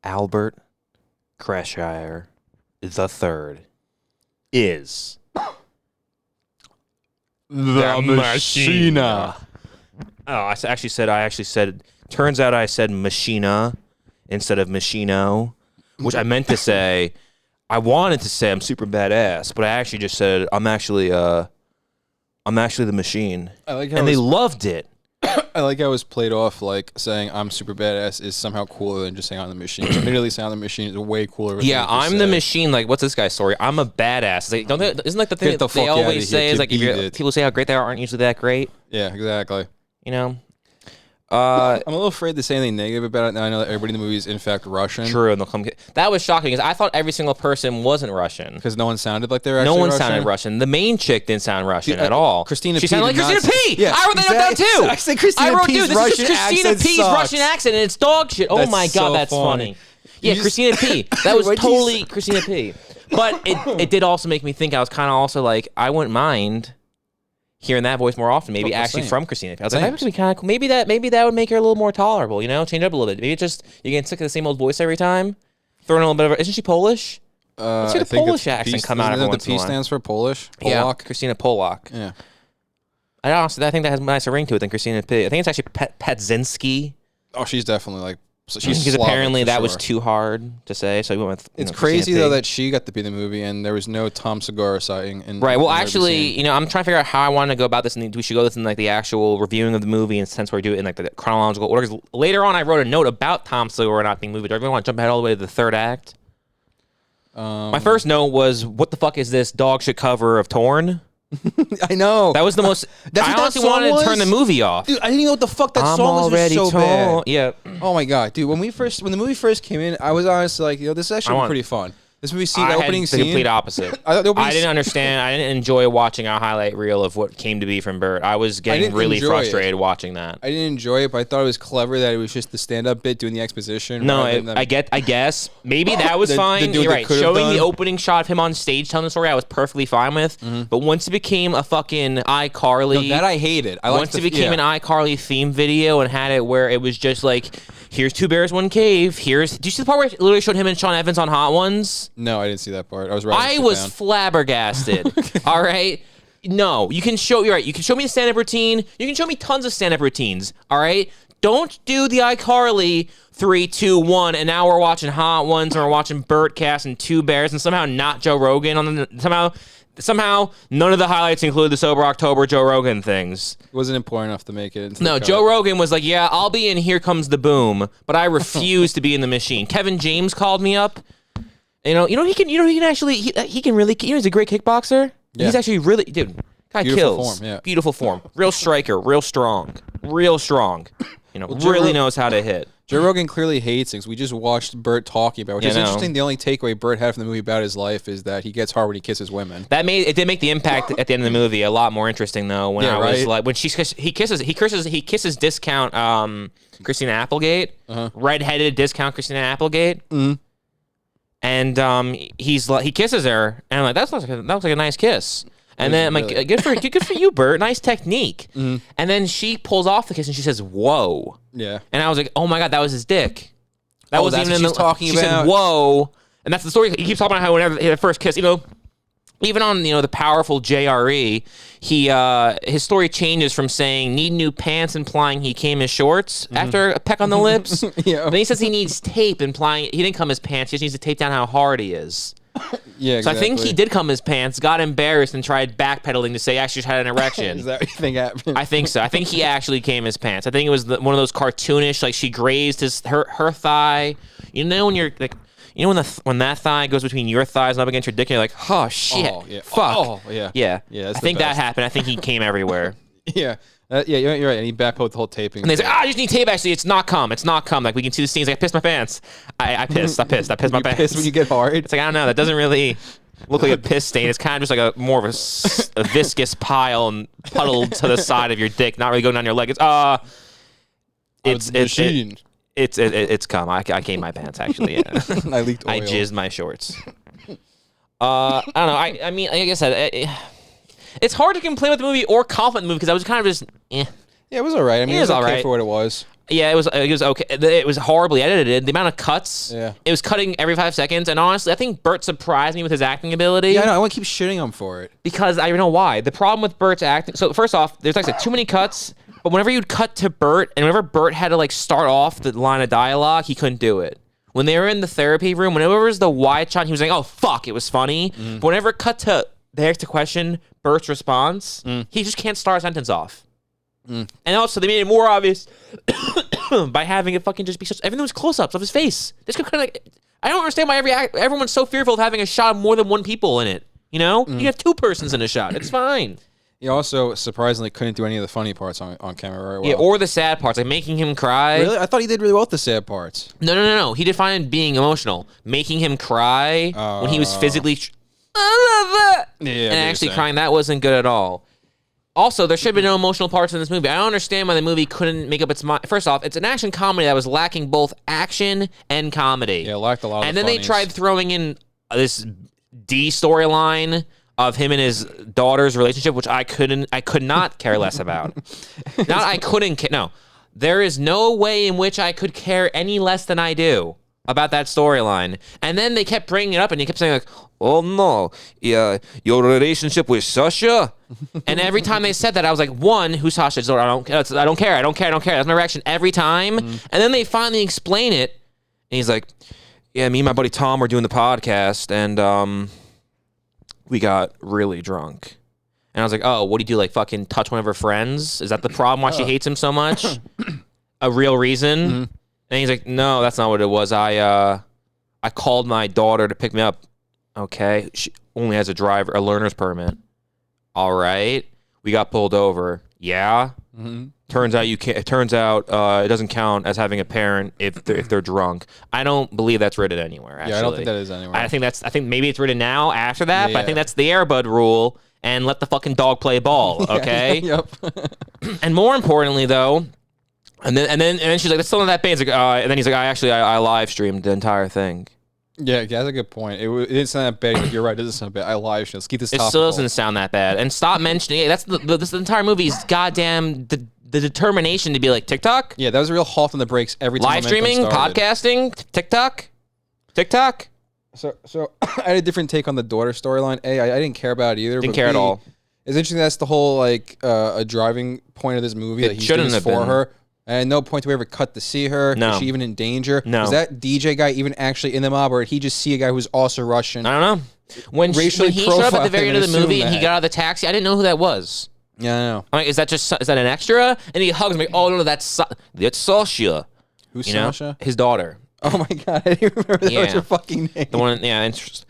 Albert Crashire the Third is The Machina. Oh, I actually said. Turns out I said Machina instead of Machino, which I meant to say. I wanted to say I'm super badass, but I actually just said I'm actually the Machine. I like how and they loved it. I like how it was played off like saying I'm super badass is somehow cooler than just saying I'm the Machine. Admittedly, saying I'm the Machine is way cooler. Yeah, I'm the Machine. Like, what's this guy's story? I'm a badass. Like, isn't like the thing that they always say is like people say how great they aren't usually that great. Yeah, exactly. You know. I'm a little afraid to say anything negative about it. Now I know that everybody in the movie is in fact Russian. True, and they'll come. That was shocking because I thought every single person wasn't Russian. Because no one sounded like they were actually No one Russian. sounded Russian. The main chick didn't sound Russian at all. Christina She P. sounded like did Christina not P. Yeah, I wrote that down too. I said Christina I wrote, P's dude, this Russian is Christina accent P's sucks. Russian accent, and it's dog shit. Oh That's my god, so that's funny. Yeah, You Christina P. That was What'd you totally Christina P. But it did also make me think. I was kind of also like, I wouldn't mind hearing that voice more often. Maybe actually from Christina P. I was like, that would be kind of cool. Maybe that would make her a little more tolerable. You know, change up a little bit. Maybe it's just you're getting sick of the same old voice every time. Throwing a little bit of. Isn't she Polish? Let's hear the Polish accent come out every once in a while. The P stands for Polish. Polak. Yeah, Christina Polak. Yeah. I think that has a nicer ring to it than Christina P. I think it's actually Petzinski. Oh, she's definitely like. So she's because Slavic apparently for that sure. was too hard to say, so we went with. It's crazy though that she got to be in the movie and there was no Tom Segura sighting. Right. Well, actually, you know, I'm trying to figure out how I want to go about this, and we should go this in like the actual reviewing of the movie, and since we're doing it in like the chronological order. 'Cause later on, I wrote a note about Tom Segura not being moved. Do I really want to jump ahead all the way to the third act? My first note was, "What the fuck is this dog shit cover of Torn?" I know. That was the most. I honestly wanted to turn the movie off. Dude, I didn't even know what the fuck that song was. It was so bad. Yeah. Oh my god, dude! When the movie first came in, I was honestly like, this is actually pretty fun. This movie scene, the opening scene, the complete opposite. I didn't understand. I didn't enjoy watching a highlight reel of what came to be from Bert. I was getting really frustrated watching that. I didn't enjoy it, but I thought it was clever that it was just the stand-up bit doing the exposition. No, I guess maybe that was fine. You're right. Showing the opening shot of him on stage telling the story, I was perfectly fine with. But once it became a fucking iCarly, that I hated. Once it became an iCarly theme video and had it where it was just like, here's two bears, one cave. Do you see the part where it literally showed him and Sean Evans on Hot Ones? No, I didn't see that part. I was flabbergasted. All right. No, you can show. You're right. You can show me a stand-up routine. You can show me tons of stand-up routines. All right. Don't do the iCarly 3, 2, 1, and now we're watching Hot Ones and we're watching Bert Cast and Two Bears and somehow not Joe Rogan on the somehow none of the highlights include the Sober October Joe Rogan things. It wasn't important enough to make it. No, Joe Rogan was like, yeah, I'll be in Here Comes the Boom, but I refuse to be in the Machine. Kevin James called me up. He can actually really, he's a great kickboxer. Yeah. He's actually really, dude, guy kills. Form, yeah. Beautiful form. Real striker, real strong. Really knows how to hit. Joe Rogan clearly hates things. We just watched Bert talking about it, which is interesting. The only takeaway Bert had from the movie about his life is that he gets hard when he kisses women. It did make the impact at the end of the movie a lot more interesting though. When was like, when he kisses discount Christina Applegate, redheaded discount Christina Applegate. Mm-hmm. And he kisses her, and I'm like, that looks like a nice kiss. And then I'm like, good for you, Bert. Nice technique. Mm-hmm. And then she pulls off the kiss, and she says, "Whoa." Yeah. And I was like, oh my god, that was his dick. That wasn't even talking about. She said, "Whoa," and that's the story. He keeps talking about how whenever the first kiss, even on the powerful JRE, his story changes from saying need new pants, implying he came his shorts after a peck on the lips. Yeah. Then he says he needs tape, implying he didn't come his pants. He just needs to tape down how hard he is. Yeah, exactly. So I think he did come his pants, got embarrassed, and tried backpedaling to say he actually had an erection. Is that what you think happened? I think so. I think he actually came his pants. I think it was one of those cartoonish, like she grazed her thigh. When you're like. When that thigh goes between your thighs and up against your dick, and you're like, oh shit, fuck. Oh yeah, yeah. I think that happened. I think he came everywhere. Yeah, you're right. And he backpoked the whole taping. And he's like, I just need tape. Actually, it's not cum. Like we can see the scenes. Like, I pissed my pants. I pissed my pants. Pissed when you get hard. It's like I don't know. That doesn't really look like a piss stain. It's kind of just like more of a viscous pile and puddled to the side of your dick, not really going down your leg. It's cum. I came my pants actually. Yeah. I leaked oil. I jizzed my shorts. I don't know. I mean, like I said, it's hard to complain with the movie or compliment the movie because I was kind of just, eh. Yeah, it was all right. I mean, it was all okay right for what it was. Yeah, it was okay. It was horribly edited. The amount of cuts. Yeah. It was cutting every 5 seconds. And honestly, I think Burt surprised me with his acting ability. Yeah, I know. I want to keep shitting him for it. Because I don't know why. The problem with Burt's acting. So first off, there's like I said, too many cuts. But whenever you'd cut to Burt, and whenever Burt had to like start off the line of dialogue, he couldn't do it. When they were in the therapy room, whenever it was the wide shot, he was like, "Oh fuck," it was funny. But whenever it cut to the next question, Burt's response, he just can't start a sentence off. And also, they made it more obvious by having it fucking just be such. Everything was close-ups of his face. This could kind of like. I don't understand why everyone's so fearful of having a shot of more than one people in it. You know, you have 2 persons in a shot. It's fine. He also surprisingly couldn't do any of the funny parts on camera very well. Yeah, or the sad parts, like making him cry. Really? I thought he did really well with the sad parts. No. He defined being emotional, making him cry when he was physically. I love that. Yeah, and actually crying. That wasn't good at all. Also, there should have been no emotional parts in this movie. I don't understand why the movie couldn't make up its mind. First off, it's an action comedy that was lacking both action and comedy. Yeah, it lacked a lot of And then they tried throwing in this D storyline of him and his daughter's relationship, which I could not care less about. No. There is no way in which I could care any less than I do about that storyline. And then they kept bringing it up, and he kept saying like, "Oh no, yeah, your relationship with Sasha." And every time they said that, I was like, "One, who's Sasha's daughter? I don't care. That's my reaction every time. And then they finally explain it, and he's like, "Yeah, me and my buddy Tom were doing the podcast, and we got really drunk." And I was like, "Oh, what do you do? Like fucking touch one of her friends? Is that the problem? Why she hates him so much? A real reason?" And he's like, "No, that's not what it was. I called my daughter to pick me up. Okay, she only has a learner's permit. All right, we got pulled over. Yeah. Turns out it doesn't count as having a parent if they're drunk. I don't believe that's written anywhere. Actually, yeah, I don't think that is anywhere. I think maybe it's written now after that, but I think that's the Airbud rule. And let the fucking dog play ball. Okay. Yep. And more importantly, though. And then she's like, "That's still not that bad." Like, and then he's like, I live streamed the entire thing." Yeah, that's a good point. It didn't sound that bad. Like, you're right, it doesn't sound bad. I live streamed. Let's keep this topical. It still doesn't sound that bad. And stop mentioning it. That's the entire movie's goddamn the determination to be like TikTok. Yeah, that was a real halt on the brakes every time. Live streaming, podcasting, TikTok. So I had a different take on the daughter storyline. I didn't care about it either. Didn't care at all. It's interesting that's the whole like a driving point of this movie that he's doing this for her. And at no point do we ever cut to see her. No. Is she even in danger? No. Is that DJ guy even actually in the mob, or did he just see a guy who's also Russian? I don't know. When he showed up at the very end of the movie and he got out of the taxi, I didn't know who that was. Yeah, I know. I'm like, is that an extra? And he hugs me. Oh no, that's Sasha. Who's Sasha? His daughter. Oh my god, I didn't remember that was her fucking name. The one, yeah, interesting.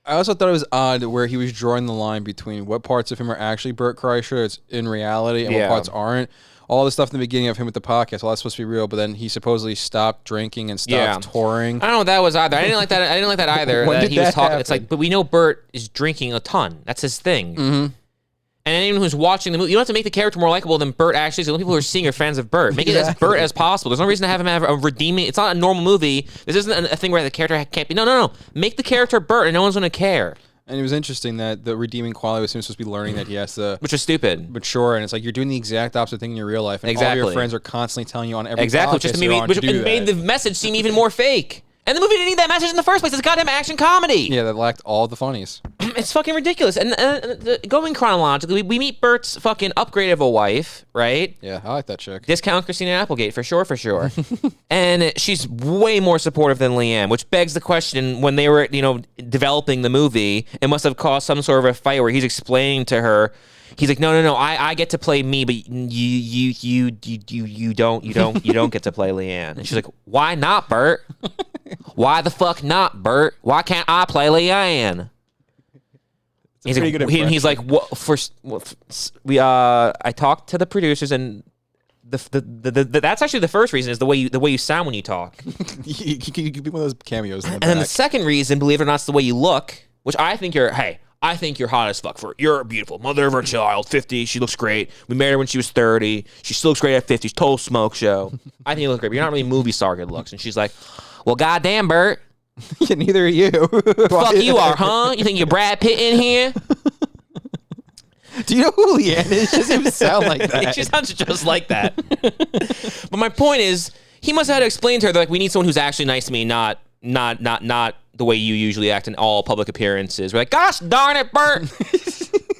I also thought it was odd where he was drawing the line between what parts of him are actually Bert Kreischer, it's in reality, and what parts aren't. All the stuff in the beginning of him with the podcast, well, that's supposed to be real, but then he supposedly stopped drinking and stopped touring. I don't know what that was either. I didn't like that either. When did he was that talking. happen? It's like, but we know Bert is drinking a ton. That's his thing. And anyone who's watching the movie, you don't have to make the character more likable than Bert actually is. The only people who are seeing are fans of Bert. Make it as Bert as possible. There's no reason to have him have a redeeming. It's not a normal movie. This isn't a thing where the character can't be. No. Make the character Bert, and no one's going to care. And it was interesting that the redeeming quality was him supposed to be learning that he has to... Which is stupid. Mature, and it's like you're doing the exact opposite thing in your real life. And all of your friends are constantly telling you on every podcast you're on to do that. Made the message seem even more fake. And the movie didn't need that message in the first place. It's a goddamn action comedy. Yeah, that lacked all the funnies. It's fucking ridiculous. And going chronologically, we meet Bert's fucking upgrade of a wife, right? Yeah, I like that chick. Discount Christina Applegate, for sure. And she's way more supportive than Leanne, which begs the question, when they were, developing the movie, it must have caused some sort of a fight where he's explaining to her, he's like, no, I get to play me, but you don't get to play Leanne. And she's like, why not, Bert? Why the fuck not, Bert? Why can't I play Leanne? He's like, I talked to the producers, and that's actually the first reason is the way you sound when you talk. you could be one of those cameos. And then the second reason, believe it or not, is the way you look, which I think you're hot as fuck you're beautiful. Mother of her child, 50, she looks great. We married her when she was 30. She still looks great at 50. Total smoke show. I think you look great, but you're not really movie star good looks. And she's like, well, goddamn, Bert. Yeah, neither are you. Fuck you are, huh? You think you're Brad Pitt in here? Do you know who Leanne is? She doesn't even sound like that. She sounds just like that. But my point is, he must have had to explain to her, like, we need someone who's actually nice to me, not the way you usually act in all public appearances. We're like, gosh darn it, Bert.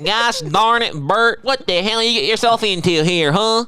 Gosh darn it, Bert. What the hell you get yourself into here, huh?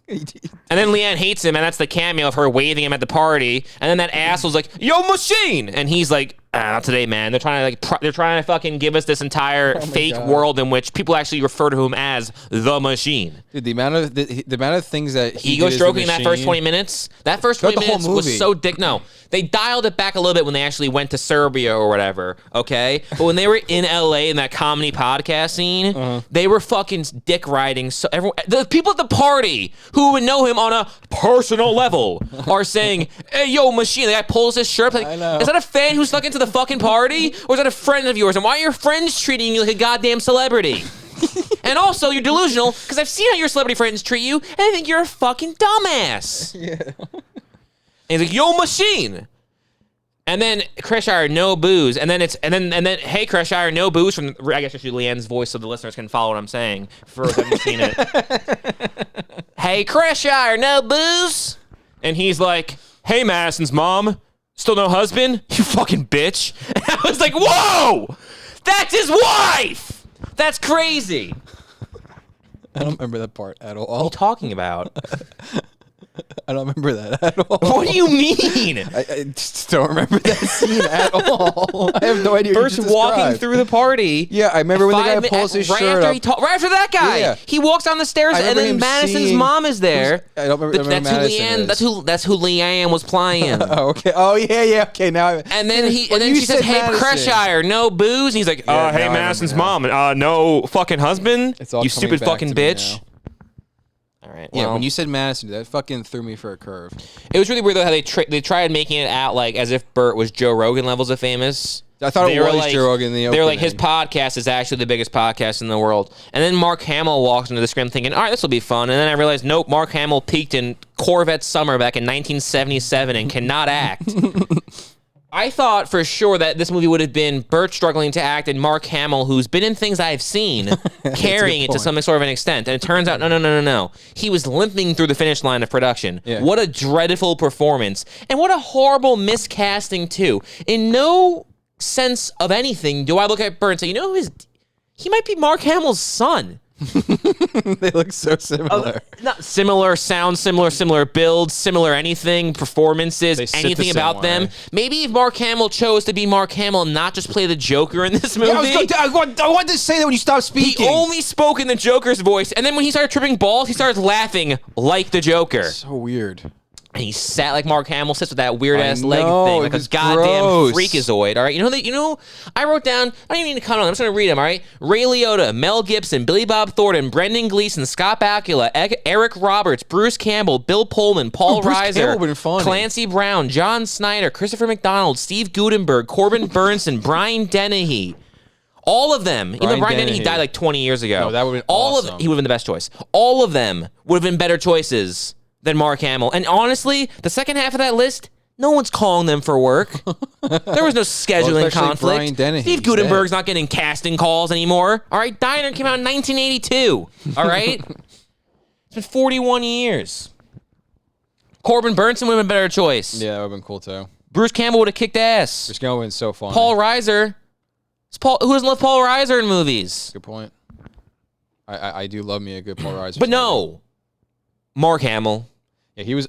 And then Leanne hates him, and that's the cameo of her waving him at the party. And then that asshole's like, "Yo, machine!" And he's like, "Not today, man. They're trying to they're trying to fucking give us this entire fake world in which people actually refer to him as the machine." Dude, the amount of things that he ego did stroking as the that first machine, 20 minutes. That first 20 minutes was so dick. No, they dialed it back a little bit when they actually went to Serbia or whatever. Okay, but when they were in LA in that comedy podcast scene, they were fucking dick riding. So everyone, the people at the party who would know him on a personal level are saying, "Hey, yo, machine." The guy pulls his shirt. Like, is that a fan who snuck into the fucking party, or is that a friend of yours? And why are your friends treating you like a goddamn celebrity? And also, you're delusional, because I've seen how your celebrity friends treat you, and I think you're a fucking dumbass. Yeah. And he's like, "Yo, machine." And then Creshire, no booze. And then hey, Creshire, no booze from, I guess I should do Leanne's voice so the listeners can follow what I'm saying for those who haven't seen it. Hey, Creshire, no booze. And he's like, "Hey, Madison's mom, still no husband? You fucking bitch." And I was like, whoa, that's his wife. That's crazy. I don't remember that part at all. What are you talking about? I don't remember that at all. What do you mean? I just don't remember that scene at all. I have no idea. First walking through the party. Yeah, I remember when the guy pulls his shirt up. Right after that guy. Yeah. He walks down the stairs, and then Madison's mom is there. I don't remember. That's who Leanne. That's who Leanne was playing. Oh, okay. Oh, yeah. Okay, now. And then she says, "Hey, Creshire, no booze." And he's like, "Hey, Madison's mom, no fucking husband. You stupid fucking bitch." All right. Well, yeah, when you said Madison, that fucking threw me for a curve. It was really weird though how they tried making it out like as if Bert was Joe Rogan levels of famous. I thought it was like, Joe Rogan in the opening. They were like, his podcast is actually the biggest podcast in the world. And then Mark Hamill walks into the screen thinking, all right, this will be fun. And then I realized, nope, Mark Hamill peaked in Corvette Summer back in 1977 and cannot act. I thought for sure that this movie would have been Bert struggling to act and Mark Hamill, who's been in things I've seen, carrying it to some sort of an extent. And it turns out, no. He was limping through the finish line of production. Yeah. What a dreadful performance. And what a horrible miscasting, too. In no sense of anything do I look at Bert and say, you know, he might be Mark Hamill's son. They look so similar. Not similar, sound similar build, similar anything, performances, anything about them. Maybe if Mark Hamill chose to be Mark Hamill and not just play the Joker in this movie. Yeah, I wanted to say that when you stopped speaking. He only spoke in the Joker's voice, and then when he started tripping balls, he started laughing like the Joker. So weird. And he sat like Mark Hamill sits with that weird ass leg thing, like a goddamn freakazoid. All right, you know. I wrote down. I don't even need to cut on. I'm just gonna read them. All right, Ray Liotta, Mel Gibson, Billy Bob Thornton, Brendan Gleeson, Scott Bakula, Eric Roberts, Bruce Campbell, Bill Pullman, Paul Reiser, Clancy Brown, John Snyder, Christopher McDonald, Steve Guttenberg, Corbin Burnson, Brian Dennehy. All of them. Even Brian Dennehy died like 20 years ago. No, that would have been awesome. He would have been the best choice. All of them would have been better choices than Mark Hamill. And honestly, the second half of that list, no one's calling them for work. There was no scheduling conflict. Steve Guttenberg's not getting casting calls anymore. All right, Diner came out in 1982. All right? It's been 41 years. Corbin Burnson would have been a better choice. Yeah, that would have been cool too. Bruce Campbell would have kicked ass. Bruce Campbell would have been so fun. Paul Reiser. Who doesn't love Paul Reiser in movies? Good point. I do love me a good Paul Reiser. But no. Mark Hamill. Yeah, he was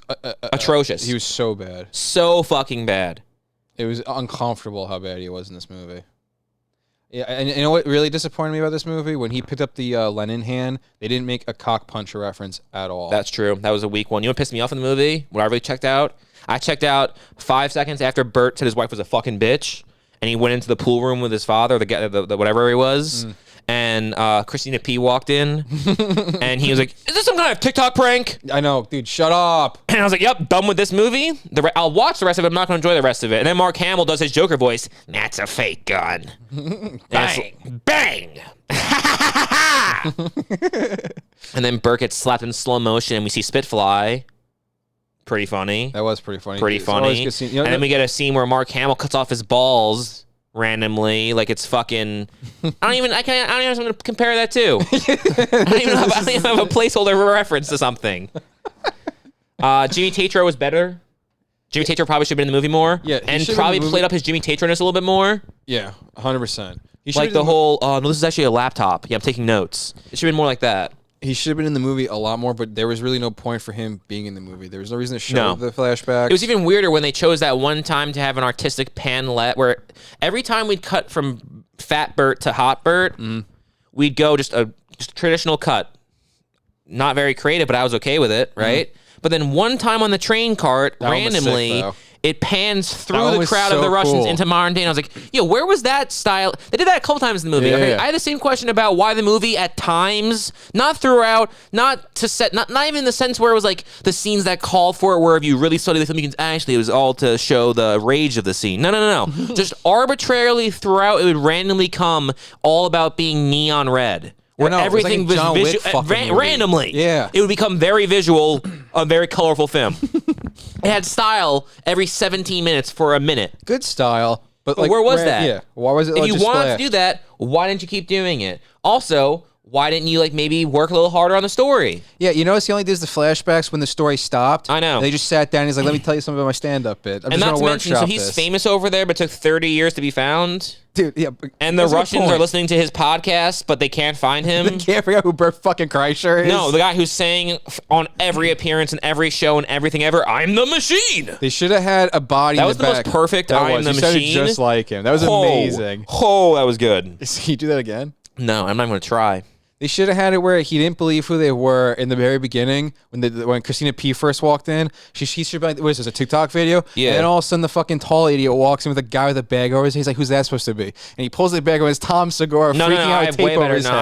atrocious. He was so bad. So fucking bad. It was uncomfortable how bad he was in this movie. Yeah, and you know what really disappointed me about this movie? When he picked up the Lenin hand, they didn't make a cock puncher reference at all. That's true. That was a weak one. You know what pissed me off in the movie? When I really checked out? I checked out 5 seconds after Bert said his wife was a fucking bitch, and he went into the pool room with his father, the guy, the whatever he was. And Christina P. walked in, and he was like, "Is this some kind of TikTok prank?" I know, dude, shut up. And I was like, "Yep, done with this movie. I'll watch the rest of it. I'm not going to enjoy the rest of it." And then Mark Hamill does his Joker voice. That's a fake gun. Bang. Bang. And then Bert gets slapped in slow motion, and we see spit fly. Pretty funny. That was pretty funny. Pretty funny. And then we get a scene where Mark Hamill cuts off his balls randomly, like it's fucking. I don't even have something to compare that to. I don't even have a placeholder for reference to something. Jimmy Tatro was better. Jimmy Tatro probably should have been in the movie more. Yeah, and probably played up his Jimmy Tatro-ness a little bit more. Yeah, 100%. Like the whole, no, this is actually a laptop. Yeah, I'm taking notes. It should have been more like that. He should have been in the movie a lot more, but there was really no point for him being in the movie. There was no reason to show the flashbacks. It was even weirder when they chose that one time to have an artistic panlet where every time we'd cut from Fat Bert to Hot Bert, we'd go just a traditional cut. Not very creative, but I was okay with it, right? But then one time on the train cart, randomly, it pans through the crowd of the Russians into modern day. And I was like, yo, where was that style? They did that a couple times in the movie. Okay? I had the same question about why the movie at times, not throughout, not to set, not even in the sense where it was like the scenes that called for it, where if you really study the film, you can actually, it was all to show the rage of the scene. No. Just arbitrarily throughout, it would randomly come all about being neon red. Where everything was randomly. Yeah. It would become very visual, a very colorful film. It had style every 17 minutes for a minute. Good style. But like, where was that? Yeah. Why was it? If you wanted to do that, why didn't you keep doing it? Also, why didn't you like maybe work a little harder on the story? Yeah, you notice he only does the flashbacks when the story stopped. I know. And they just sat down and he's like, let me tell you something about my stand-up bit. I'm and just not to mention, so he's famous over there, but took 30 years to be found. Dude, yeah. And the Russians are listening to his podcast, but they can't find him. They can't figure out who Bert fucking Kreischer is. No, the guy who's saying on every appearance and every show and everything ever, I'm the machine. They should have had a body that was the back. Most perfect I'm the machine. Just like him. That was amazing. Oh, that was good. Can you do that again? No, I'm not going to try. They should have had it where he didn't believe who they were in the very beginning when Christina P first walked in. She should be like, what is this, a TikTok video? Yeah. And then all of a sudden the fucking tall idiot walks in with a guy with a bag over his head. He's like, who's that supposed to be? And he pulls the bag over his Tom Segura, freaking out. I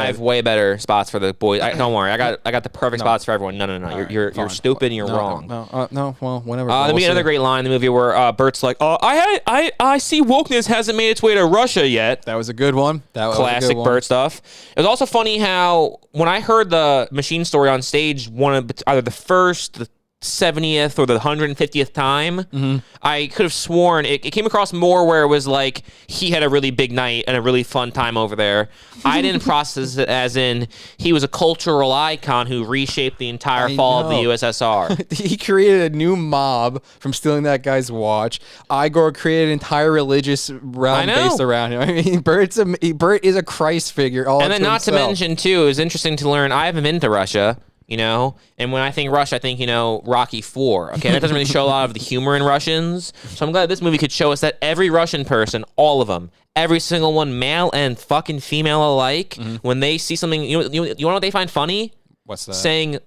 have way better spots for the boys. Don't worry, I got the perfect spots for everyone. No. Right, you're stupid and you're wrong. No, well, whatever. Let me get another great line in the movie where Bert's like, I see wokeness hasn't made its way to Russia yet. That was a good one. That was classic a good one. Bert stuff. It was also funny how when I heard the machine story on stage, one of either the first, the 70th, or the 150th time, I could have sworn it came across more where it was like he had a really big night and a really fun time over there. I didn't process it as in he was a cultural icon who reshaped the entire fall of the USSR. He created a new mob from stealing that guy's watch. Igor created an entire religious realm based around him. I mean, Bert is a Christ figure. And then not to mention, too, it was interesting to learn, I haven't been to Russia. And when I think Russia, I think, Rocky IV. Okay, that doesn't really show a lot of the humor in Russians. So I'm glad this movie could show us that every Russian person, all of them, every single one, male and fucking female alike, when they see something, you want what they find funny? What's that? Saying,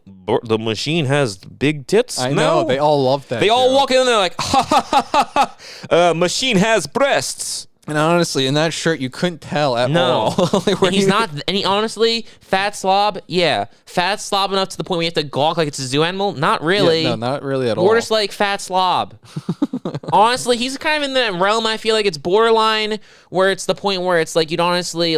the machine has big tits? I know, they all love that. They all walk in and they're like, ha ha ha ha, machine has breasts. And honestly, in that shirt, you couldn't tell at all. He's not. And he honestly, fat slob. Yeah, fat slob enough to the point where you have to gawk like it's a zoo animal. Not really. Yeah, no, not really at all. We're just like fat slob. Honestly, he's kind of in that realm. I feel like it's borderline where it's the point where it's like you'd honestly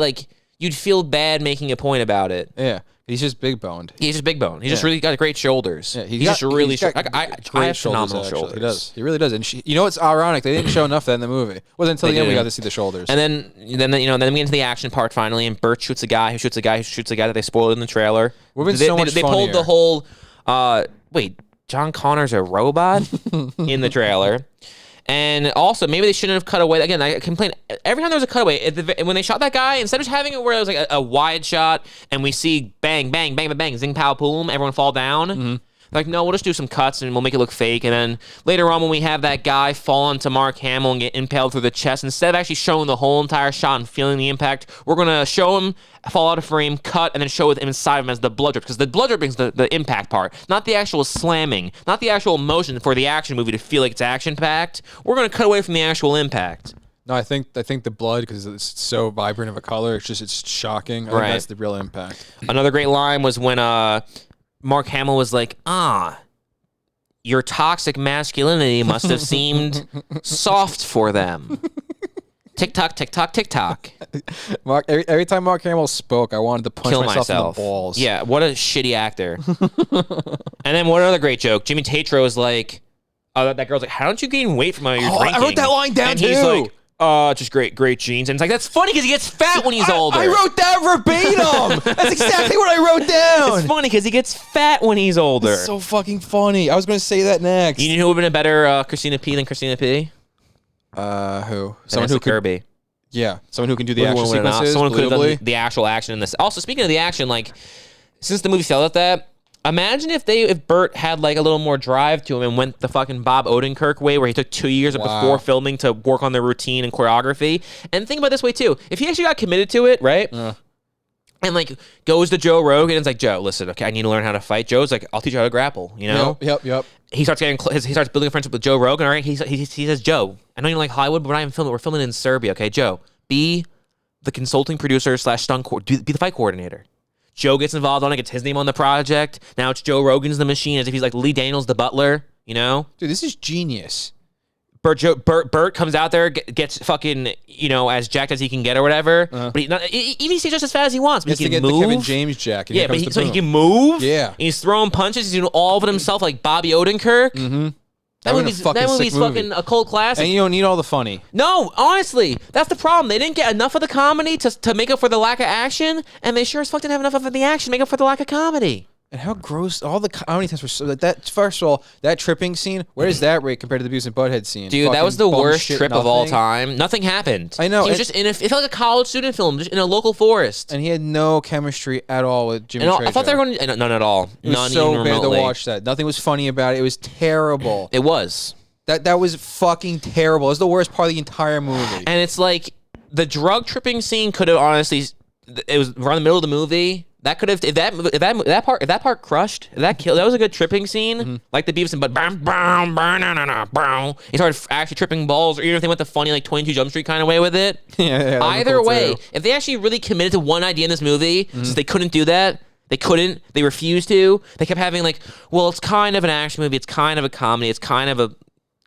you'd feel bad making a point about it. Yeah. He's just big boned. He's just big boned. He's just really got great shoulders. Yeah, he's just really. I have phenomenal shoulders. He does. He really does. And you know what's ironic? They didn't show enough of that in the movie. It wasn't until the end we got to see the shoulders. And then we get into the action part finally, and Bert shoots a guy who shoots a guy who shoots a guy that they spoiled in the trailer. They pulled the whole. Wait, John Connor's a robot in the trailer. And also, maybe they shouldn't have cut away. Again, I complain every time there was a cutaway. When they shot that guy, instead of just having it where it was like a wide shot and we see bang, bang, bang, bang, bang, zing, pow, boom, everyone fall down. Like, no, we'll just do some cuts and we'll make it look fake. And then later on, when we have that guy fall onto Mark Hamill and get impaled through the chest, instead of actually showing the whole entire shot and feeling the impact, we're going to show him fall out of frame, cut, and then show him inside of him as the blood drip. Because the blood drip brings the impact part, not the actual slamming, not the actual motion for the action movie to feel like it's action-packed. We're going to cut away from the actual impact. No, I think the blood, because it's so vibrant of a color, it's shocking. I think that's the real impact. Another great line was when Mark Hamill was like, your toxic masculinity must have seemed soft for them. Tick-tock, tick-tock, tick-tock. Mark, every time Mark Hamill spoke, I wanted to punch myself in the balls. Yeah, what a shitty actor. And then what another great joke. Jimmy Tatro is like, that girl's like, how don't you gain weight from all your drinking? I wrote that line down, and too. He's like, Just great genes. And it's like, that's funny because he gets fat when he's older. I wrote that verbatim. That's exactly what I wrote down. It's funny because he gets fat when he's older. It's so fucking funny. I was going to say that next. You know who would have been a better Christina P than Christina P? Who? Someone who Kirby. Yeah, someone who can do the action sequences. Someone could have done the actual action in this. Also, speaking of the action, like, since the movie failed at that, imagine if Burt had like a little more drive to him and went the fucking Bob Odenkirk way, where he took 2 years before filming to work on the routine and choreography. And think about it this way too: if he actually got committed to it, right? And like goes to Joe Rogan and it's like, Joe, listen, okay, I need to learn how to fight. Joe's like, I'll teach you how to grapple. You know? Yep. He starts building a friendship with Joe Rogan. All right, he says, Joe, I know you don't like Hollywood, but we're not even filming. We're filming in Serbia. Okay, Joe, be the consulting producer / stunt be the fight coordinator. Joe gets involved on it, gets his name on the project. Now it's Joe Rogan's the machine, as if he's like Lee Daniels the butler, you know? Dude, this is genius. Burt comes out there, gets fucking, you know, as jacked as he can get or whatever. But even he stays just as fast as he wants. But he can move. The Kevin James jack. Yeah, but so he can move. Yeah. And he's throwing punches. He's doing all of it himself like Bobby Odenkirk. Mm-hmm. That movie's fucking a cult classic. And you don't need all the funny. No, honestly, that's the problem. They didn't get enough of the comedy to make up for the lack of action, and they sure as fuck didn't have enough of the action to make up for the lack of comedy. And how gross, all the comedy times were so, that, first of all, that tripping scene, where does that rate compared to the Beavis and Butthead scene? Dude, that was the worst trip of all time. Nothing happened. I know. He was just it felt like a college student film, just in a local forest. And he had no chemistry at all with Jimmy Trejo. I thought they were going to, none at all. It was none so even bad remotely. to watch that. Nothing was funny about it. It was terrible. It was. That was fucking terrible. It was the worst part of the entire movie. And it's like, the drug tripping scene could have honestly, it was around the middle of the movie. That could have, if that part crushed, that was a good tripping scene, like the Beavis and Butthead. He started actually tripping balls, or even if they went the funny like 22 Jump Street kind of way with it. Yeah, either way, if they actually really committed to one idea in this movie, since they couldn't do that, they refused to. They kept having like, well, it's kind of an action movie, it's kind of a comedy, it's kind of a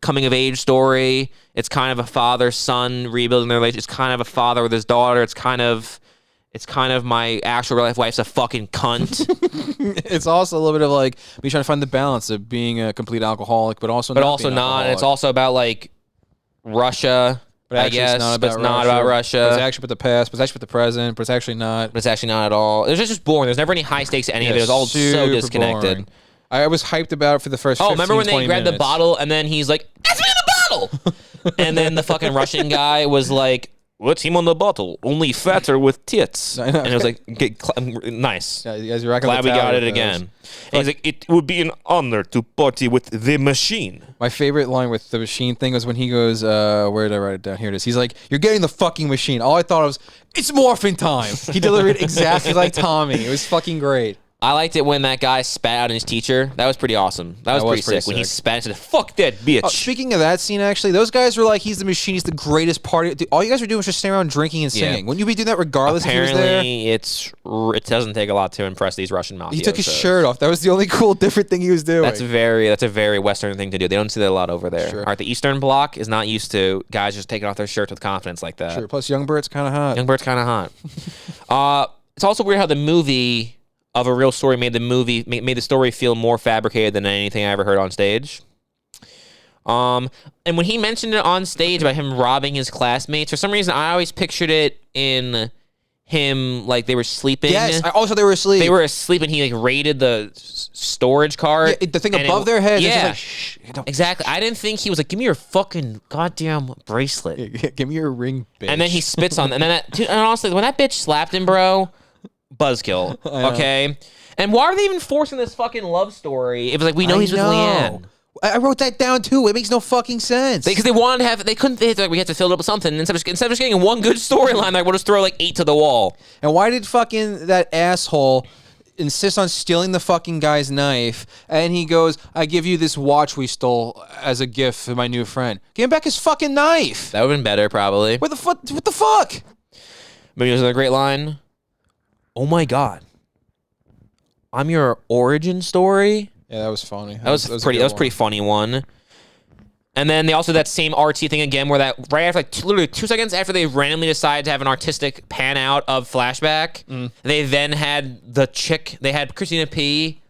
coming of age story, it's kind of a father-son rebuilding their relationship, it's kind of a father with his daughter, it's kind of my actual real life wife's a fucking cunt. It's also a little bit of like me trying to find the balance of being a complete alcoholic, but also not. And it's also about like Russia, I guess, but it's not about Russia. But it's actually about the past, but it's actually about the present, but it's actually not. But it's actually not at all. It was just boring. There's never any high stakes to any of it. It was all so disconnected. Boring. I was hyped about it for the first 15, remember when they grabbed minutes. the bottle and then he's like, "That's me in the bottle," and then the fucking Russian guy was like, "What's him on the bottle? Only fatter with tits." And it was like, nice. Yeah, you guys are glad we got it again. And he's like, "It would be an honor to party with the machine." My favorite line with the machine thing was when he goes, where did I write it down? Here it is. He's like, "You're getting the fucking machine." All I thought was, "It's morphin' time." He delivered it exactly like Tommy. It was fucking great. I liked it when that guy spat out in his teacher. That was pretty awesome. That was pretty sick. When he spat and said, "Fuck that bitch." Speaking of that scene, actually, those guys were like, "He's the machine. He's the greatest party." Dude, all you guys were doing was just standing around drinking and singing. Wouldn't you be doing that regardless Apparently, if he was there? it doesn't take a lot to impress these Russian mafiosos. He took his shirt off. That was the only cool, different thing he was doing. That's a very Western thing to do. They don't see that a lot over there. Sure. All right, the Eastern Bloc is not used to guys just taking off their shirts with confidence like that. Sure. Plus, Young Bert's kind of hot. Young Bert's kind of hot. It's also weird how the movie of a real story made the story feel more fabricated than anything I ever heard on stage. And when he mentioned it on stage about him robbing his classmates, for some reason I always pictured it in him like they were sleeping. Yes, also they were asleep. They were asleep and he like raided the storage cart. Yeah, the thing above their heads. Yeah, like, shh, exactly. I didn't think he was like, "Give me your fucking goddamn bracelet." Yeah, give me your ring, bitch. And then he spits on, and then and honestly, when that bitch slapped him, bro. Buzzkill. Okay. And why are they even forcing this fucking love story? It was like, we know he's with Leanne. I wrote that down too. It makes no fucking sense. Because they wanted to have, they couldn't, we had to fill it up with something. Instead of just getting one good storyline, like we'll just throw like 8 to the wall. And why did fucking that asshole insist on stealing the fucking guy's knife? And he goes, "I give you this watch we stole as a gift for my new friend." Give him back his fucking knife. That would have been better, probably. What the fuck? Maybe there's another great line. "Oh my God, I'm your origin story." Yeah, that was funny. That was pretty funny one. And then they also did that same RT thing again, where that right after like literally 2 seconds after they randomly decided to have an artistic pan out of flashback, they then had the chick. They had Christina P.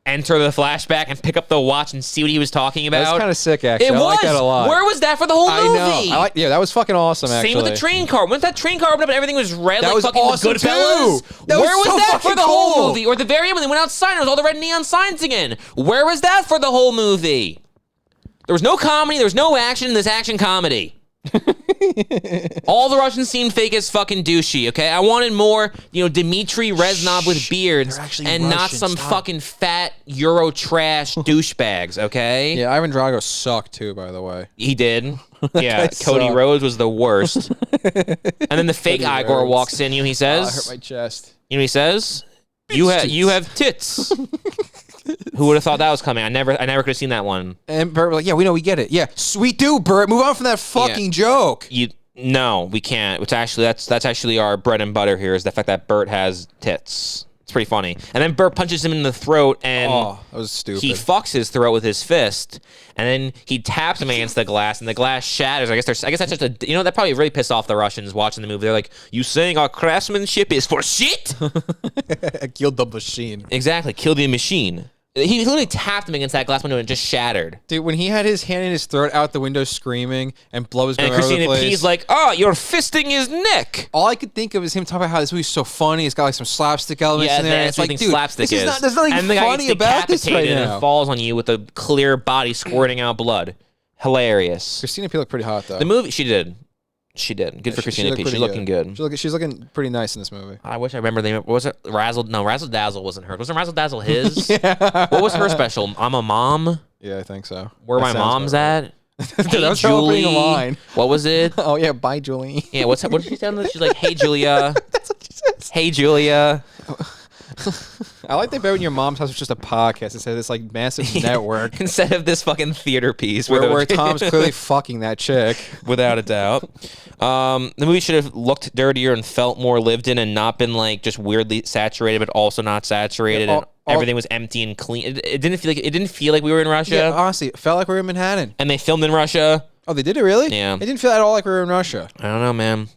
enter the flashback and pick up the watch and see what he was talking about. That's kind of sick, actually. It I was. like that a lot. Where was that for the whole movie? I know. Yeah, that was fucking awesome, actually. Same with the train car. Once that train car opened up and everything was red, that like was fucking awesome Goodfellas. Too. Where was so that for the whole cool. movie? Or the very end when they went outside and it was all the red neon signs again. Where was that for the whole movie? There was no comedy. There was no action in this action comedy. All the Russians seemed fake as fucking douchey, okay? I wanted more, Dmitry Reznov with beards and not some fucking fat Euro trash douchebags, okay? Yeah, Ivan Drago sucked too, by the way. He did. Yeah, Cody Rhodes was the worst. And then the fake Cody Igor Rhodes. walks in, he says? I hurt my chest. You know what he says? You have tits. Who would have thought that was coming? I never could have seen that one. And Bert was like, yeah, we get it. Yeah, sweet dude, Bert. Move on from that fucking joke. No, we can't. Which actually, that's actually our bread and butter here is the fact that Bert has tits. It's pretty funny. And then Bert punches him in the throat, and that was stupid. He fucks his throat with his fist, and then he taps him against the glass, and the glass shatters. I guess that's just that probably really pissed off the Russians watching the movie. They're like, "You saying our craftsmanship is for shit?" Killed the machine. Exactly, kill the machine. He literally tapped him against that glass window and it just shattered. Dude, when he had his hand in his throat out the window screaming and blood was going all over the place. And Christina P's like, "Oh, you're fisting his neck." All I could think of is him talking about how this movie's so funny. It's got like some slapstick elements in there. Yeah, it's like, dude, slapstick is. There's nothing and the funny guy about this right now. And falls on you with a clear body squirting out blood. Hilarious. Christina P looked pretty hot though. The movie, she did. Good for Christina P. She's looking good. She's looking pretty nice in this movie. I wish I remember the name. Was it Razzle? No, Razzle Dazzle wasn't her. Wasn't Razzle Dazzle his? Yeah. What was her special? I'm a mom. Yeah, I think so. Where my mom's at? Dude, hey, that was Julie. Line. What was it? Oh yeah, bye Julie. Yeah, what did she sound like? She's like, "Hey Julia." That's what she says. Hey Julia. I like that better when your mom's house was just a podcast instead of this like massive network. Instead of this fucking theater piece where Tom's clearly fucking that chick. Without a doubt. The movie should have looked dirtier and felt more lived in and not been like just weirdly saturated but also not saturated and everything was empty and clean. It didn't feel like we were in Russia. Yeah, honestly, it felt like we were in Manhattan. And they filmed in Russia. Oh, they did it really? Yeah. It didn't feel at all like we were in Russia. I don't know, man.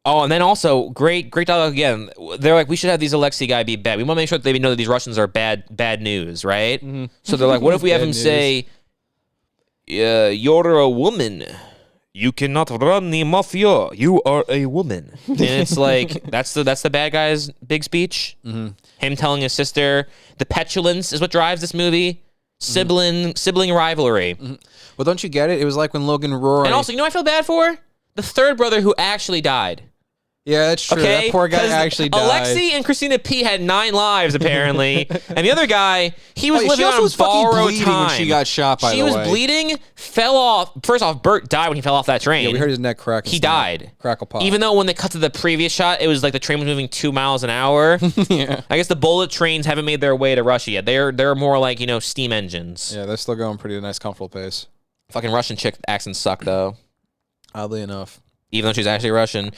Oh, and then also, great dialogue again. They're like, we should have these Alexei guy be bad. We want to make sure that they know that these Russians are bad news, right? Mm-hmm. So they're like, what if we have him say, you're a woman. You cannot run the mafia. You are a woman. And it's like, that's the bad guy's big speech. Mm-hmm. Him telling his sister. The petulance is what drives this movie. Sibling rivalry. Mm-hmm. Well, don't you get it? It was like when Logan Roy... And also, you know what I feel bad for? The third brother who actually died. Yeah, that's true. Okay? That poor guy actually died. Alexei and Christina P had 9 lives, apparently. And the other guy, he was living on borrowed time. When she got shot, by the way. She was bleeding, fell off. First off, Bert died when he fell off that train. Yeah, we heard his neck crack. He died. Crackle pop. Even though when they cut to the previous shot, it was like the train was moving 2 miles an hour. Yeah. I guess the bullet trains haven't made their way to Russia yet. They're more like, steam engines. Yeah, they're still going pretty nice, comfortable pace. Fucking Russian chick accents suck, though. Oddly enough. Even though she's actually Russian.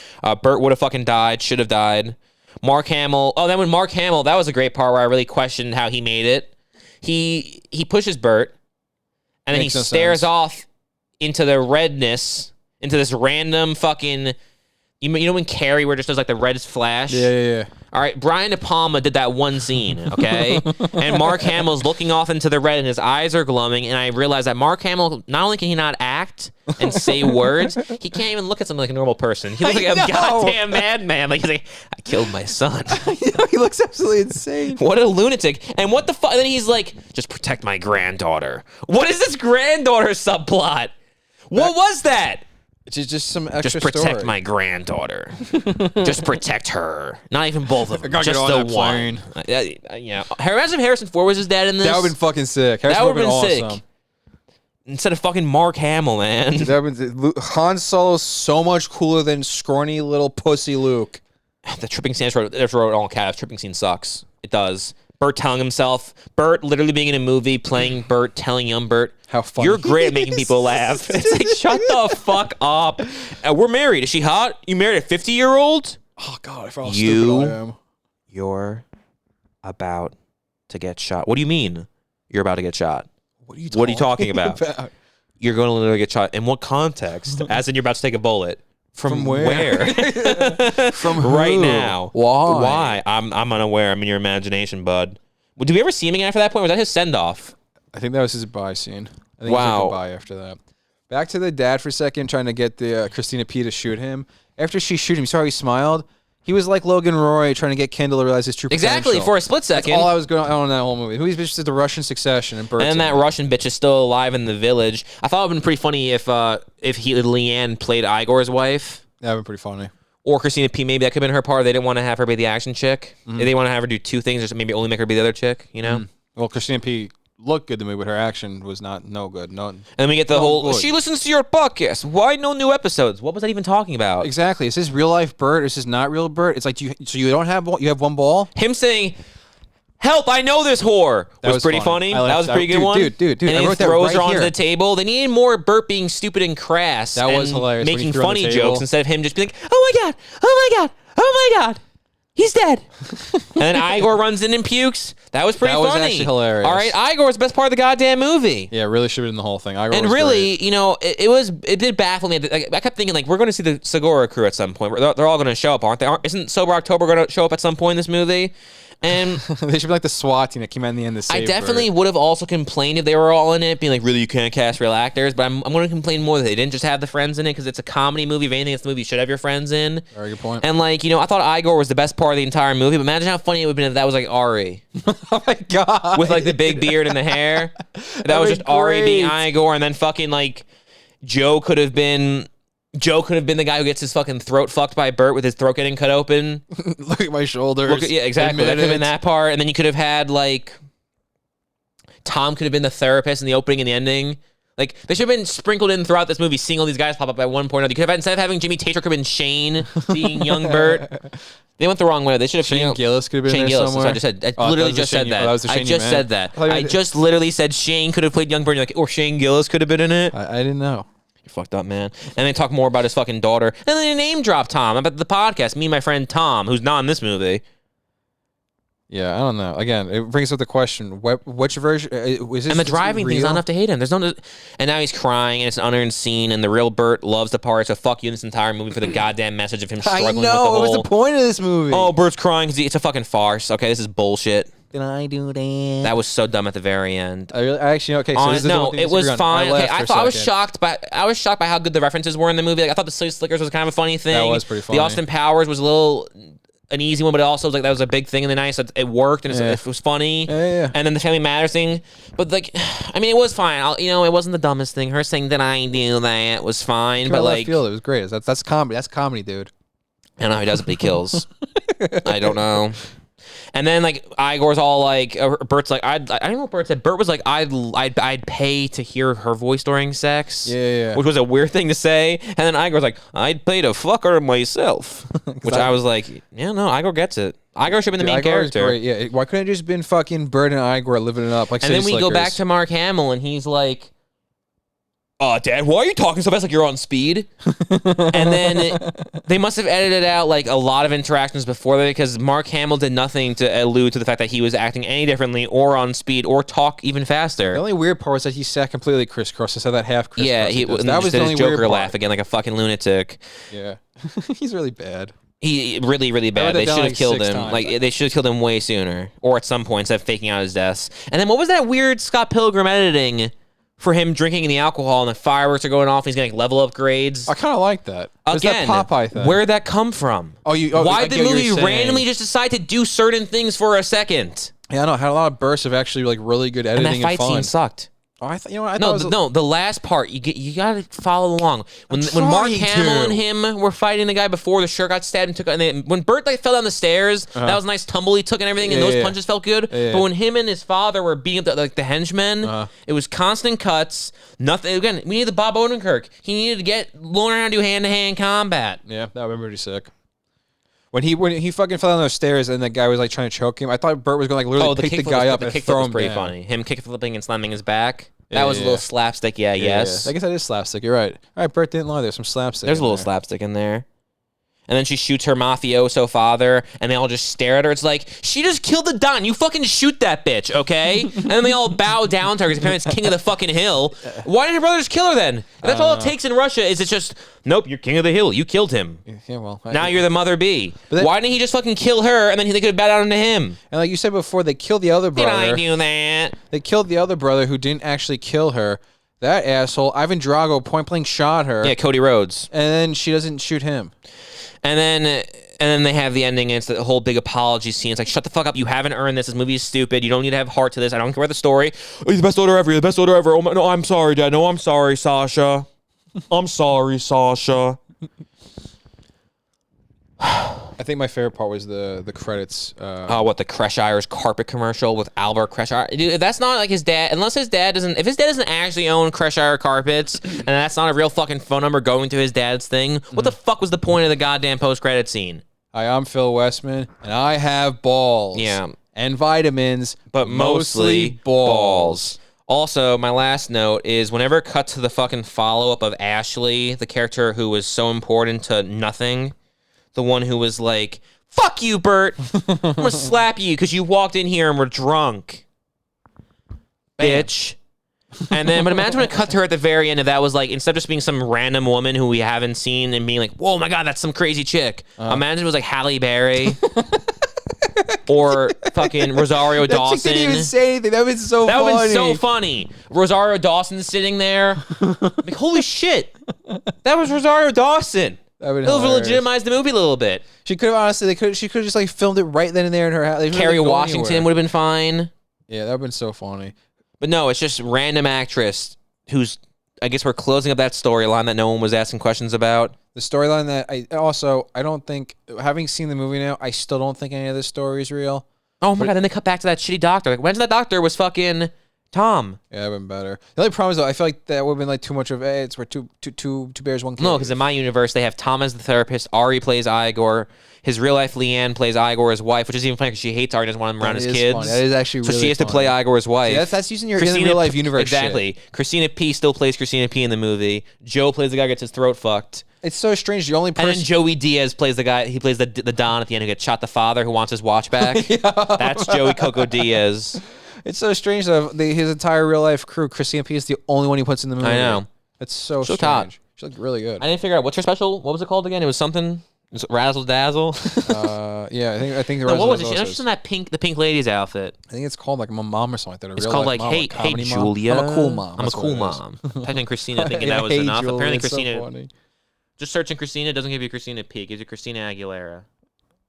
Bert would have fucking died, should have died. Mark Hamill. Oh, then when Mark Hamill, that was a great part where I really questioned how he made it. He pushes Bert, and then he stares off into the redness, into this random fucking... You know when Carrie where it just does like the red flash? Yeah. All right, Brian De Palma did that one scene, okay? And Mark Hamill's looking off into the red and his eyes are glowing, and I realized that Mark Hamill, not only can he not act and say words, he can't even look at something like a normal person. He looks like a goddamn madman. Like he's like, I killed my son. He looks absolutely insane. What a lunatic. And what the fuck? Then he's like, just protect my granddaughter. What is this granddaughter subplot? What was that? It's just some extra Just protect story. my granddaughter. Just protect her. Not even both of them. Just the one. Yeah. Imagine if Harrison Ford was his dad in this. That would have been fucking sick. That would have been awesome. sick. Instead of fucking Mark Hamill, man. Han Solo's so much cooler than scrawny little pussy Luke. The tripping scene, that's wrote all caps. Tripping scene sucks. It does. Bert telling himself. Bert literally being in a movie, playing Bert, telling young Bert, how funny. You're great at making people laugh. It's like, shut the fuck up. We're married. Is she hot? You married a 50-year-old? Oh, God, I forgot how stupid I am. You're about to get shot. What do you mean you're about to get shot? What are you talking about? You're going to literally get shot. In what context? As in you're about to take a bullet. From where? From who? Right now. Why? Why? I'm unaware. I'm in your imagination, bud. Did we ever see him again after that point? Was that his send-off? I think that was his goodbye scene. I think Wow. he said goodbye after that. Back to the dad for a second, trying to get the Christina P to shoot him. After she shot him, you saw how he smiled? He was like Logan Roy trying to get Kendall to realize his true potential. Exactly, for a split second. That's all I was going on in that whole movie. Who's bitch did the Russian Succession and And that Russian bitch is still alive in the village. I thought it would have been pretty funny if Leanne played Igor's wife. That would have been pretty funny. Or Christina P. Maybe that could have been her part. They didn't want to have her be the action chick. They want to have her do two things, or maybe only make her be the other chick, you know? Well, Christina P. looked good to me, but her action was no good. And then we get the whole, she listens to your podcast. Why no new episodes? What was that even talking about? Exactly. Is this real life Bert? Is this not real Bert? It's like, so you don't have you have one ball? Him saying, help, I know this whore. That was pretty funny. That was a pretty good one. Dude. And then he throws her onto the table. They needed more Bert being stupid and crass. That was hilarious. Making funny jokes instead of him just being like, oh my God, oh my God, oh my God. He's dead. And then Igor runs in and pukes. That was pretty funny. That was actually hilarious. All right, Igor was the best part of the goddamn movie. Yeah, really should have been the whole thing. Igor and was really, great. you know, it did baffle me. I kept thinking, like, we're going to see the Segura crew at some point. They're all going to show up, aren't they? Isn't Sober October going to show up at some point in this movie? And they should be like the SWAT team that came out in the end to save I definitely would have also complained if they were all in it, being like, really, you can't cast real actors. But I'm going to complain more that they didn't just have the friends in it, because it's a comedy movie. If anything, it's the movie you should have your friends in. Very good point. And, like, you know, I thought Igor was the best part of the entire movie, but imagine how funny it would have been if that was like Ari. Oh my God. With like the big beard and the hair. That was just Ari being Igor, and then fucking like Joe could have been the guy who gets his fucking throat fucked by Bert with his throat getting cut open. Look at my shoulders. Yeah, exactly. That could have been that part. And then you could have had like Tom could have been the therapist in the opening and the ending. Like, they should have been sprinkled in throughout this movie, seeing all these guys pop up at one point or another. You could have, instead of having Jimmy Tater, could have been Shane being young Bert. They went the wrong way. They should have Shane Gillis could have been Shane there Gillis, somewhere. That's what I just said. I literally just said that. I just said that. I just literally said Shane could have played young Bert. Like, or Shane Gillis could have been in it. I didn't know. You're fucked up, man. And they talk more about his fucking daughter. And then they name drop Tom about the podcast. Me and my friend Tom, who's not in this movie. Yeah, I don't know. Again, it brings up the question: which version was this? And the driving thing's not enough to hate him. There's no, and now he's crying, and it's an unearned scene, and the real Bert loves the part. So fuck you in this entire movie for the goddamn message of him struggling with the whole. What was the point of this movie? Oh, Bert's crying because it's a fucking farce. Okay, this is bullshit. Did I do that? That was so dumb at the very end. I actually okay. So no, it was fine. Okay, I was shocked by how good the references were in the movie. Like, I thought the Silly Slickers was kind of a funny thing. That was pretty funny. The Austin Powers was an easy one, but it also was like that was a big thing in the night. So it worked and it was funny. Yeah. And then the Family Matters thing, but like, I mean, it was fine. It wasn't the dumbest thing. Her saying that I do that was fine, but like, it was great. That's comedy. That's comedy, dude. I don't know how he does it, but he kills. I don't know. And then like Igor's all like, Bert's like, I don't know what Bert said. Bert was like, I'd pay to hear her voice during sex. Yeah. Which was a weird thing to say. And then Igor's like, I'd pay to fuck her myself. Which I was like, yeah, no, Igor gets it. Igor should have been the main character. Great. Yeah. Why couldn't it just been fucking Bert and Igor living it up? Like, and then we go back to Mark Hamill, and he's like, Dad, why are you talking so fast like you're on speed? And then they must have edited out like a lot of interactions before that, because Mark Hamill did nothing to allude to the fact that he was acting any differently or on speed or talk even faster. The only weird part was that he sat completely crisscross. I said that half crisscross. Yeah, that was the only Joker weird laugh again, like a fucking lunatic. Yeah, he's really bad. He really, really bad. They should have killed him. Like, they should have killed him way sooner, or at some point instead of faking out his deaths. And then what was that weird Scott Pilgrim editing for him drinking the alcohol and the fireworks are going off and he's getting level upgrades? I kind of like that. Again, that Popeye thing. Where'd that come from? Why did the movie randomly just decide to do certain things for a second? Yeah, I know. Had a lot of bursts of actually like really good editing and that fight scene sucked. Oh, I thought the last part you gotta follow along. When Mark Hamill and him were fighting the guy before the shirt got stabbed and when Bert like fell down the stairs, that was a nice tumble he took and everything, and those punches felt good. But when him and his father were beating up the henchmen, it was constant cuts. Nothing. Again, we needed the Bob Odenkirk. He needed to get learn how to do hand-to-hand combat. Yeah, that would be pretty sick. When he fucking fell down those stairs and the guy was like trying to choke him, I thought Bert was going to like literally pick the guy up and throw him down. Pretty funny. Him kick flipping and slamming his back. That was a little slapstick. Yes. I guess that is slapstick. You're right. All right, Bert didn't lie. There's some slapstick. There's a little slapstick in there. And then she shoots her mafioso father, and they all just stare at her. It's like, she just killed the Don. You fucking shoot that bitch, okay? And then they all bow down to her because apparently it's king of the fucking hill. Why didn't her brother just kill her then? If that's all it takes in Russia is it's just, nope, you're king of the hill. You killed him. Yeah, well. Now you're the mother bee. Why didn't he just fucking kill her, and then they could have bowed down to him? And like you said before, they killed the other brother. Did I do that? They killed the other brother who didn't actually kill her. That asshole, Ivan Drago, point blank shot her. Yeah, Cody Rhodes. And then she doesn't shoot him. And then they have the ending, and it's the whole big apology scene. It's like, shut the fuck up. You haven't earned this. This movie is stupid. You don't need to have heart to this. I don't care about the story. Oh, he's the best daughter ever. You're the best daughter ever. Oh, my, no, I'm sorry, Dad. No, I'm sorry, Sasha. I'm sorry, Sasha. I think my favorite part was the credits. What, the Creshire's carpet commercial with Albert Creshire? Dude, if that's not like his dad, unless his dad doesn't, if his dad doesn't actually own Creshire carpets, and that's not a real fucking phone number going to his dad's thing, what the fuck was the point of the goddamn post-credit scene? Hi, I'm Phil Westman, and I have balls. Yeah. And vitamins, but mostly balls. Also, my last note is whenever it cut to the fucking follow-up of Ashley, the character who was so important to nothing, the one who was like, fuck you, Bert. I'm going to slap you because you walked in here and were drunk. Bitch. And then, but imagine when it cut to her at the very end, if that was like, instead of just being some random woman who we haven't seen and being like, whoa, my God, that's some crazy chick. Imagine it was like Halle Berry. Or fucking Rosario Dawson. That chick didn't even say anything. That would have been so funny. That would have been so funny. Rosario Dawson sitting there. Like, holy shit. That was Rosario Dawson. That would legitimize the movie a little bit. She could have honestly, she could have just like filmed it right then and there in her house. Kerry Washington would have been fine. Yeah, that would have been so funny. But no, it's just random actress who's, I guess we're closing up that storyline that no one was asking questions about. The storyline that I don't think, having seen the movie now, I still don't think any of this story is real. Oh my God, then they cut back to that shitty doctor. Like, when's that doctor was fucking Tom? Yeah, that would have been better. The only problem is, though, I feel like that would have been like too much of, hey, it's where two bears, one cave. No, because in my universe, they have Tom as the therapist, Ari plays Igor, his real life Leanne plays Igor's wife, which is even funny because she hates Ari and doesn't want him around his kids. Funny. That is actually really So she has to play Igor's wife. Yeah, that's using your in real life universe Exactly. shit. Christina P. still plays Christina P. in the movie. Joe plays the guy who gets his throat fucked. It's so strange. The only person. And then Joey Diaz plays the guy. He plays the Don at the end who gets shot. The father who wants his watch back. Yeah. That's Joey Coco Diaz. It's so strange that his entire real life crew, Christina P, is the only one he puts in the movie. I know. It's so strange. Hot. She looked really good. I didn't figure out what's her special. What was it called again? It was something. Was it Razzle Dazzle? Yeah, I think. No, what was it? She's in that the pink lady's outfit. I think it's called like my mom or something like that. It's called like, hey Julia. I'm a cool mom. I'm a cool mom. Typing in Christina, thinking that was enough. Julia, apparently Christina. So just searching Christina doesn't give you Christina P. It gives you Christina Aguilera.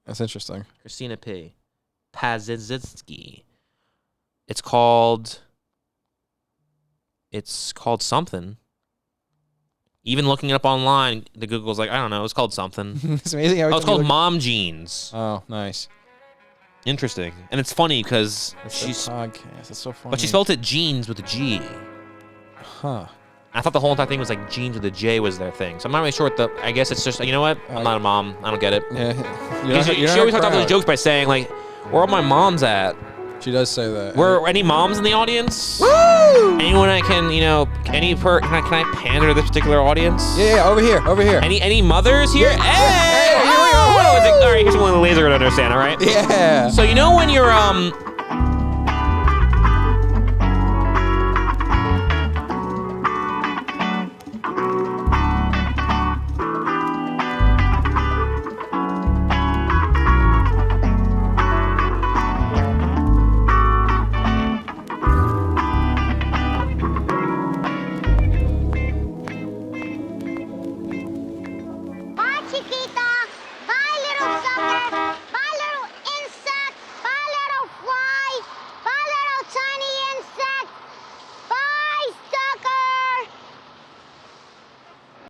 That's interesting. Christina P. Pazizitsky. It's called something. Even looking it up online, the Google's like, I don't know, it's called something. It's amazing how it's called Mom Jeans. Oh, nice. Interesting. And it's funny because she's podcast. That's so funny. But she spelled it jeans with a G. Huh. I thought the whole entire thing was like jeans with a J was their thing. So I'm not really sure what the. I guess it's just, you know what? I'm not a mom. I don't get it. Yeah. She always talks about those jokes by saying, like, where are my moms at? She does say that. Were any moms in the audience? Woo! Anyone I can, can I pander to this particular audience? Yeah, over here. Any mothers here? Yeah. Hey! Here we go. All right, here's one of the laser to understand, all right? Yeah. So you know when you're